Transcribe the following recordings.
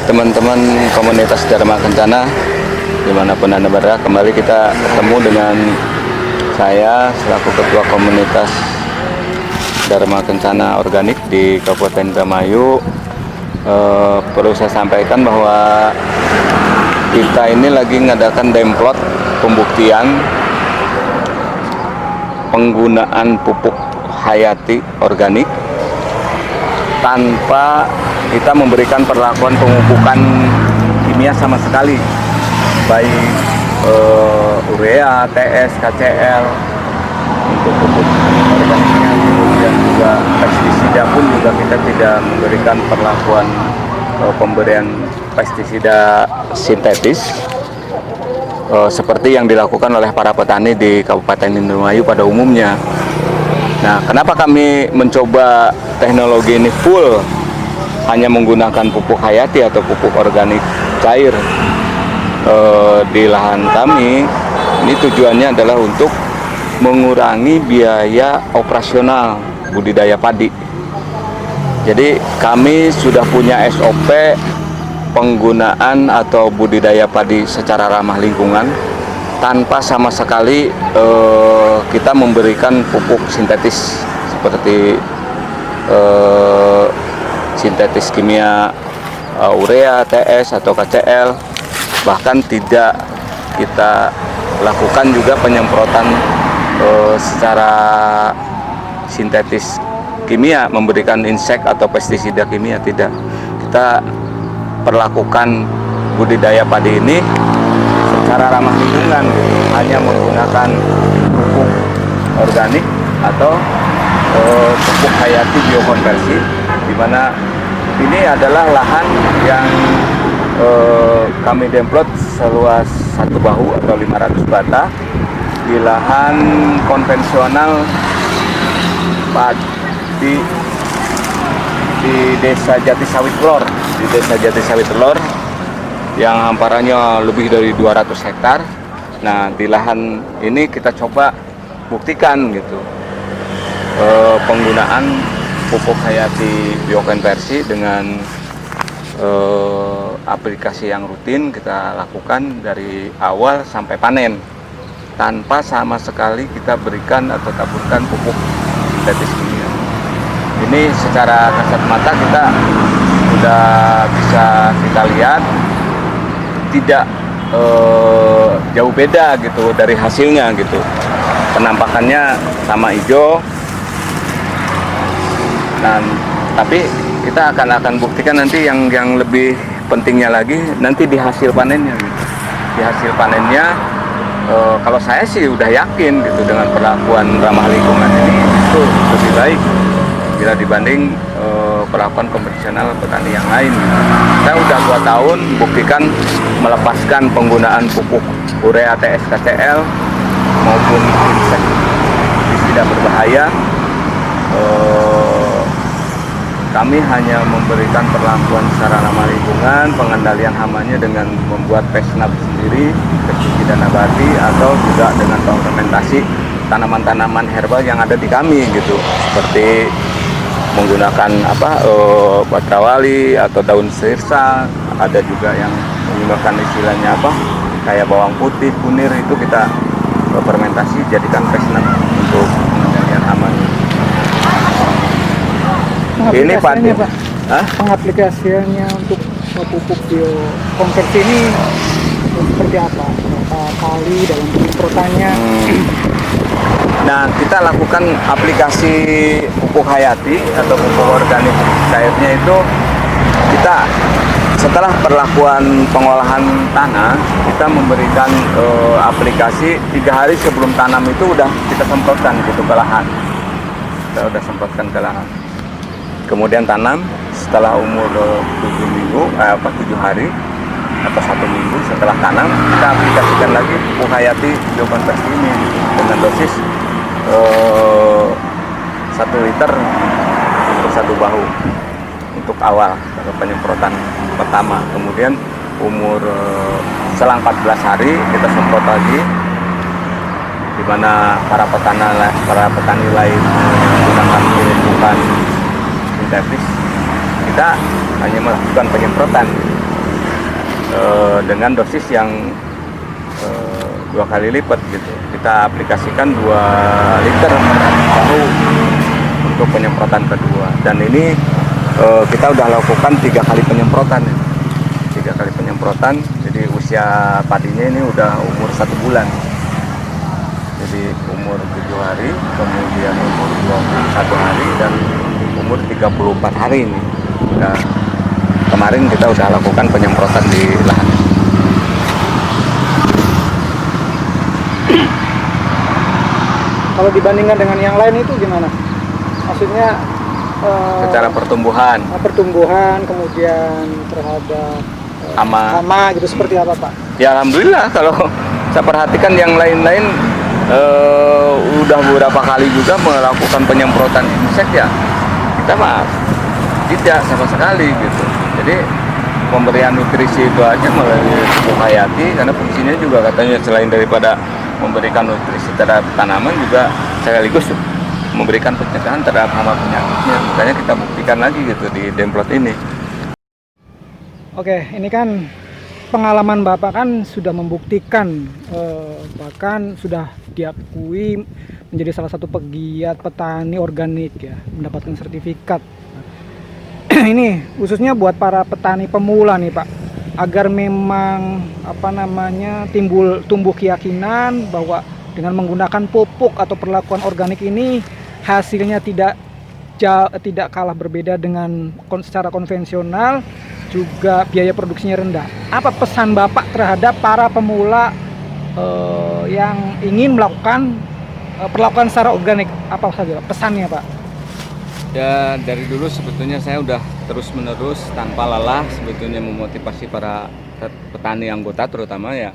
teman-teman komunitas Dharma Kencana dimanapun Anda berada, kembali kita ketemu dengan saya selaku Ketua Komunitas Dharma Kencana Organik di Kabupaten Indramayu. Perlu saya sampaikan bahwa kita ini lagi ngadakan demplot pembuktian penggunaan pupuk hayati organik tanpa kita memberikan perlakuan pemupukan kimia sama sekali, baik urea, TS, KCL untuk pupuk organiknya, kemudian juga pestisida pun juga kita tidak memberikan perlakuan pemberian pestisida sintetis seperti yang dilakukan oleh para petani di Kabupaten Indramayu pada umumnya. Nah, kenapa kami mencoba teknologi ini full hanya menggunakan pupuk hayati atau pupuk organik cair di lahan kami? Ini tujuannya adalah untuk mengurangi biaya operasional budidaya padi. Jadi kami sudah punya SOP penggunaan atau budidaya padi secara ramah lingkungan tanpa sama sekali kita memberikan pupuk sintetis seperti sintetis kimia urea, TS atau KCL. Bahkan tidak kita lakukan juga penyemprotan secara sintetis kimia, memberikan insek atau pestisida kimia, tidak. Kita perlakukan budidaya padi ini secara ramah lingkungan, hanya menggunakan pupuk organik atau pupuk hayati biokonversi, di mana ini adalah lahan yang kami demplot seluas 1 bahu atau 500 bata di lahan konvensional di Desa Jatisawit Lor, yang hamparannya lebih dari 200 hektar. Nah, di lahan ini kita coba buktikan gitu penggunaan pupuk hayati biokonversi dengan aplikasi yang rutin kita lakukan dari awal sampai panen tanpa sama sekali kita berikan atau taburkan pupuk sintetis kimia. Ini secara kasat mata kita sudah bisa kita lihat tidak jauh beda gitu dari hasilnya gitu. Penampakannya sama hijau. Dan tapi kita akan buktikan nanti yang lebih pentingnya lagi nanti di hasil panennya gitu. Di hasil panennya kalau saya sih udah yakin gitu dengan perlakuan ramah lingkungan ini itu lebih baik bila dibanding perlakuan konvensional petani yang lain. Saya udah 2 tahun buktikan melepaskan penggunaan pupuk urea, TS, KCL maupun insektisida berbahaya. Kami hanya memberikan perlakuan secara ramah lingkungan, pengendalian hamanya dengan membuat pesnat sendiri, pestisida nabati, atau juga dengan fermentasi tanaman-tanaman herbal yang ada di kami gitu, seperti menggunakan batrawali atau daun sirsa, ada juga yang menggunakan istilahnya kayak bawang putih, kunir, itu kita fermentasi jadikan pesnat untuk pengendalian hama. Ini padi, pengaplikasiannya untuk pupuk biokonversi ini seperti apa? Berapa kali dalam penyemprotannya? Nah, kita lakukan aplikasi pupuk hayati atau pupuk organik cairnya itu kita setelah perlakuan pengolahan tanah, kita memberikan aplikasi 3 hari sebelum tanam itu udah kita semprotkan gitu ke lahan. Kita udah semprotkan ke lahan. Kemudian tanam setelah umur 7 hari atau 1 minggu setelah tanam, kita aplikasikan lagi pupuk hayati biokonversi ini dengan dosis 1 liter untuk 1 bahu untuk awal penyemprotan pertama. Kemudian umur selang 14 hari kita semprot lagi, di mana para petani lain menggunakan pemupukan sintetis, kita hanya melakukan penyemprotan dengan dosis yang 2 kali lipat gitu. Kita aplikasikan 2 liter baru untuk penyemprotan kedua, dan ini kita udah lakukan 3 kali penyemprotan ya. 3 kali penyemprotan, jadi usia padinya ini udah umur 1 bulan. Jadi umur 7 hari, kemudian umur 21 hari, dan umur 34 hari ini. Nah, kemarin kita udah lakukan penyemprotan di lahan. Kalau dibandingkan dengan yang lain itu gimana? Maksudnya Secara pertumbuhan, kemudian terhadap hama gitu, seperti apa Pak? ya alhamdulillah, kalau saya perhatikan yang lain-lain udah beberapa kali juga melakukan penyemprotan insek ya, kita mah tidak sama sekali gitu. Jadi pemberian nutrisi itu aja melalui pupuk hayati, karena fungsinya juga katanya selain daripada memberikan nutrisi terhadap tanaman, juga sekaligus memberikan pencegahan terhadap hama penyakitnya. Makanya kita buktikan lagi gitu di Demplot ini. Oke, ini kan pengalaman Bapak kan sudah membuktikan, bahkan sudah diakui menjadi salah satu pegiat petani organik ya, mendapatkan sertifikat. Ini khususnya buat para petani pemula nih Pak, agar memang tumbuh keyakinan bahwa dengan menggunakan pupuk atau perlakuan organik ini hasilnya tidak kalah berbeda dengan secara konvensional, juga biaya produksinya rendah. Apa pesan Bapak terhadap para pemula yang ingin melakukan perlakuan secara organik? Apa saja pesannya Pak? Ya, dari dulu sebetulnya saya udah terus-menerus tanpa lelah sebetulnya memotivasi para petani anggota terutama ya,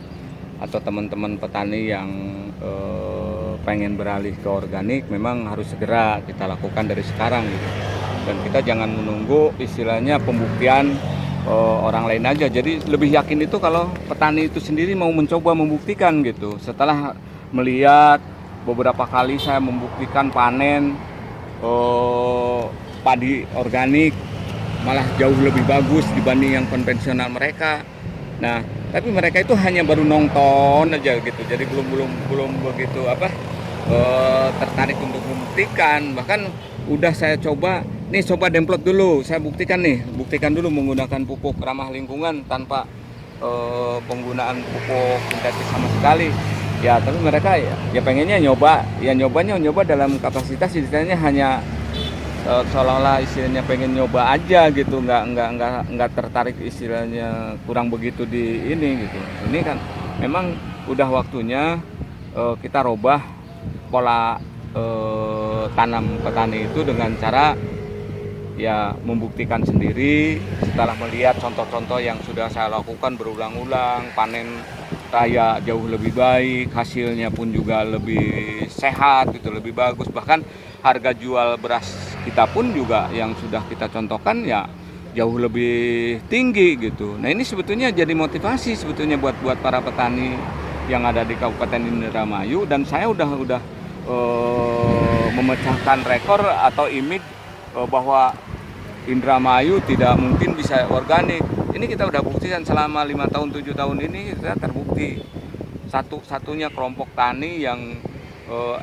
atau teman-teman petani yang pengen beralih ke organik, memang harus segera kita lakukan dari sekarang gitu. Dan kita jangan menunggu istilahnya pembuktian orang lain aja. Jadi lebih yakin itu kalau petani itu sendiri mau mencoba membuktikan gitu. Setelah melihat beberapa kali saya membuktikan panen padi organik malah jauh lebih bagus dibanding yang konvensional mereka. Nah, tapi mereka itu hanya baru nonton aja gitu. Jadi belum begitu tertarik untuk membuktikan. Bahkan udah saya coba Demplot dulu, saya buktikan dulu menggunakan pupuk ramah lingkungan tanpa penggunaan pupuk sintetis sama sekali. Ya, tapi mereka ya pengennya nyoba dalam kapasitas istilahnya hanya seolah-olah istilahnya pengen nyoba aja gitu, nggak tertarik istilahnya, kurang begitu di ini gitu. Ini kan memang udah waktunya kita robah pola tanam petani itu dengan cara ya membuktikan sendiri. Setelah melihat contoh-contoh yang sudah saya lakukan berulang-ulang, panen raya jauh lebih baik, hasilnya pun juga lebih sehat gitu, lebih bagus. Bahkan harga jual beras kita pun juga yang sudah kita contohkan ya jauh lebih tinggi gitu. Nah, ini sebetulnya jadi motivasi sebetulnya buat para petani yang ada di Kabupaten Indramayu, dan saya udah memecahkan rekor atau image bahwa Indramayu tidak mungkin bisa organik. Ini kita udah buktikan selama 5 tahun 7 tahun ini, kita terbukti satu-satunya kelompok tani yang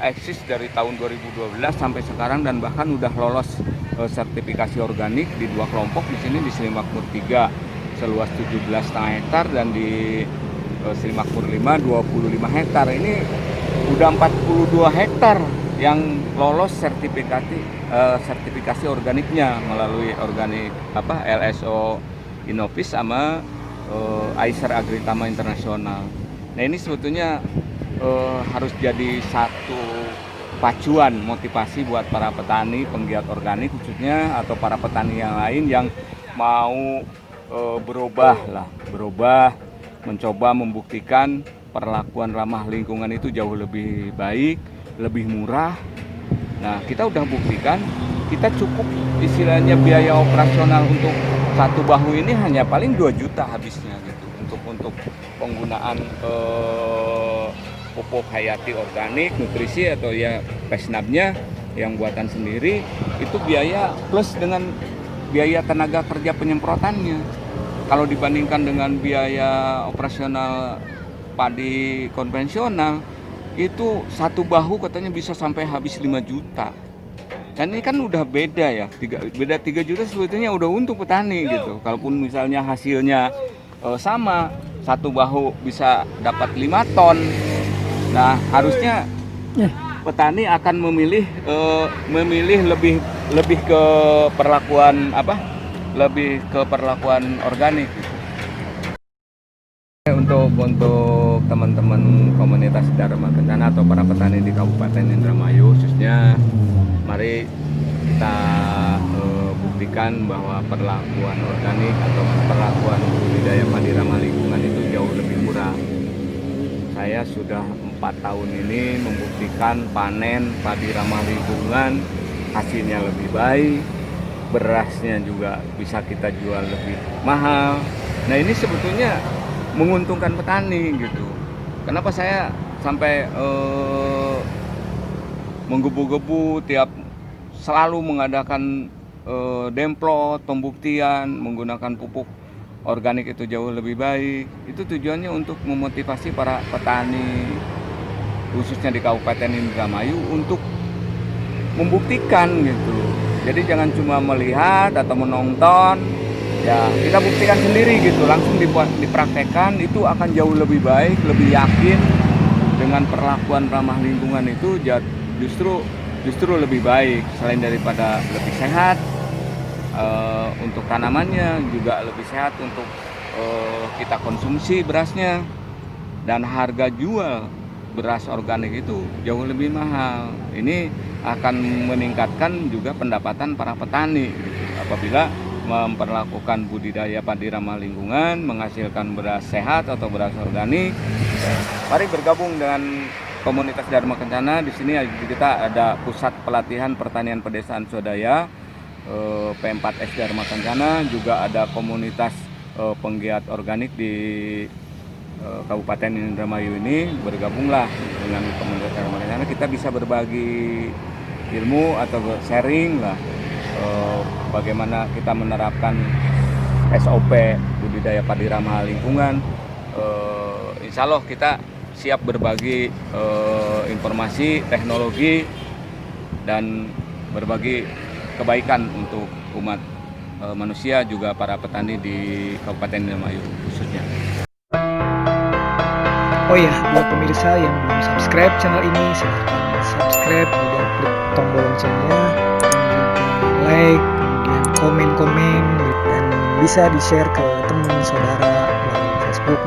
eksis dari tahun 2012 sampai sekarang, dan bahkan udah lolos sertifikasi organik di 2 kelompok di sini, di Selimakmur 3 seluas 17,5 hektar dan di Selimakmur 5 25 hektar. Ini udah 42 hektar yang lolos sertifikasi organiknya melalui organik LSO Innovis sama Aiser Agritama Internasional. Nah, ini sebetulnya harus jadi satu pacuan motivasi buat para petani penggiat organik khususnya, atau para petani yang lain yang mau berubah, mencoba membuktikan perlakuan ramah lingkungan itu jauh lebih baik, lebih murah. Nah, kita udah buktikan, kita cukup istilahnya biaya operasional untuk satu bahu ini hanya paling 2 juta habisnya gitu untuk penggunaan pupuk hayati organik, nutrisi atau ya pesnabnya yang buatan sendiri, itu biaya plus dengan biaya tenaga kerja penyemprotannya. kalau dibandingkan dengan biaya operasional padi konvensional, itu satu bahu katanya bisa sampai habis 5 juta. Dan ini kan udah beda ya, beda 3 juta sebetulnya udah untung petani gitu. Kalaupun misalnya hasilnya sama, satu bahu bisa dapat 5 ton. Nah, harusnya petani akan memilih lebih ke perlakuan lebih ke perlakuan organik gitu. Untuk teman-teman komunitas Dharma Kencana atau para petani di Kabupaten Indramayu khususnya, mari kita buktikan bahwa perlakuan organik atau perlakuan budidaya padi ramah lingkungan itu jauh lebih murah. Saya sudah 4 tahun ini membuktikan panen padi ramah lingkungan hasilnya lebih baik, berasnya juga bisa kita jual lebih mahal. Nah, ini sebetulnya menguntungkan petani gitu. Kenapa saya sampai menggebu-gebu selalu mengadakan demplot, pembuktian menggunakan pupuk organik itu jauh lebih baik. Itu tujuannya untuk memotivasi para petani khususnya di Kabupaten Indramayu untuk membuktikan gitu. Jadi jangan cuma melihat atau menonton, ya kita buktikan sendiri gitu, langsung dipraktekkan, itu akan jauh lebih baik, lebih yakin dengan perlakuan ramah lingkungan itu justru lebih baik. Selain daripada lebih sehat untuk tanamannya, juga lebih sehat untuk kita konsumsi berasnya, dan harga jual beras organik itu jauh lebih mahal. Ini akan meningkatkan juga pendapatan para petani gitu. Apabila memperlakukan budidaya padi ramah lingkungan, menghasilkan beras sehat atau beras organik. Mari bergabung dengan komunitas Dharma Kencana. Di sini kita ada pusat pelatihan pertanian pedesaan swadaya P4S Dharma Kencana, juga ada komunitas penggiat organik di Kabupaten Indramayu ini. Bergabunglah dengan komunitas Dharma Kencana, kita bisa berbagi ilmu atau sharing lah bagaimana kita menerapkan SOP budidaya padi ramah lingkungan. Insya Allah kita siap berbagi informasi, teknologi, dan berbagi kebaikan untuk umat manusia, juga para petani di Kabupaten Indramayu khususnya. Oh iya, buat pemirsa yang belum subscribe channel ini, silahkan subscribe, kemudian klik tombol loncengnya, dan juga like, kemudian komen-komen, dan bisa di-share ke teman saudara melalui Facebook.